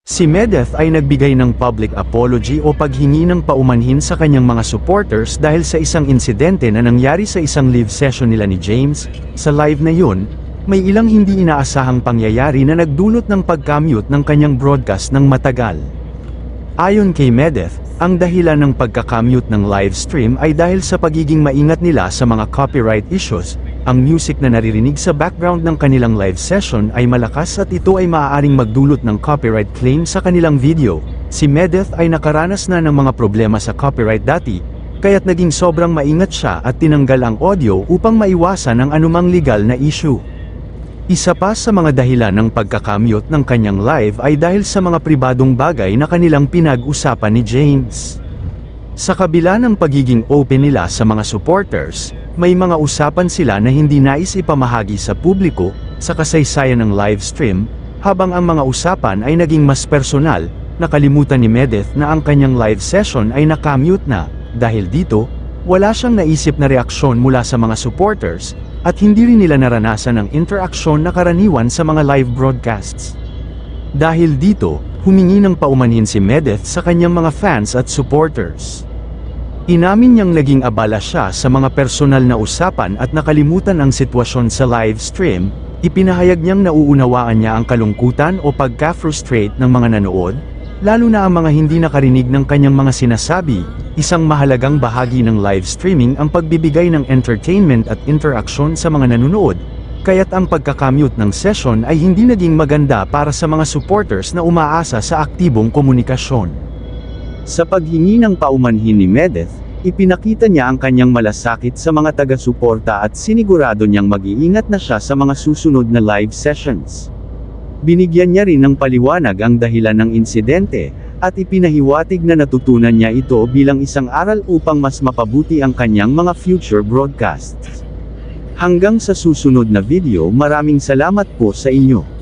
Si Medeth ay nagbigay ng public apology o paghingi ng paumanhin sa kanyang mga supporters dahil sa isang insidente na nangyari sa isang live session nila ni James. Sa live na yun, may ilang hindi inaasahang pangyayari na nagdulot ng pag-commute ng kanyang broadcast ng matagal. Ayon kay Medeth, ang dahilan ng pagka-commute ng live stream ay dahil sa pagiging maingat nila sa mga copyright issues. Ang music na naririnig sa background ng kanilang live session ay malakas at ito ay maaaring magdulot ng copyright claim sa kanilang video. Si Medeth ay nakaranas na ng mga problema sa copyright dati, kaya't naging sobrang maingat siya at tinanggal ang audio upang maiwasan ang anumang legal na issue. Isa pa sa mga dahilan ng pagka-commute ng kanyang live ay dahil sa mga pribadong bagay na kanilang pinag-usapan ni James. Sa kabila ng pagiging open nila sa mga supporters, may mga usapan sila na hindi nais ipamahagi sa publiko, sa kasaysayan ng live stream, habang ang mga usapan ay naging mas personal. Nakalimutan ni Medeth na ang kanyang live session ay nakamute na. Dahil dito, wala siyang naisip na reaksyon mula sa mga supporters, at hindi rin nila naranasan ang interaksyon na karaniwan sa mga live broadcasts. Dahil dito, humingi ng paumanhin si Medeth sa kanyang mga fans at supporters. Inamin niyang naging abala siya sa mga personal na usapan at nakalimutan ang sitwasyon sa live stream. Ipinahayag niyang nauunawaan niya ang kalungkutan o pagka-frustrate ng mga nanood, lalo na ang mga hindi nakarinig ng kanyang mga sinasabi. Isang mahalagang bahagi ng live streaming ang pagbibigay ng entertainment at interaksyon sa mga nanonood, kaya't ang pagkakamute ng session ay hindi naging maganda para sa mga supporters na umaasa sa aktibong komunikasyon. Sa paghingi ng paumanhin ni Medeth, ipinakita niya ang kanyang malasakit sa mga taga-suporta at sinigurado niyang mag-iingat na siya sa mga susunod na live sessions. Binigyan niya rin ng paliwanag ang dahilan ng insidente, at ipinahiwatig na natutunan niya ito bilang isang aral upang mas mapabuti ang kanyang mga future broadcasts. Hanggang sa susunod na video, maraming salamat po sa inyo.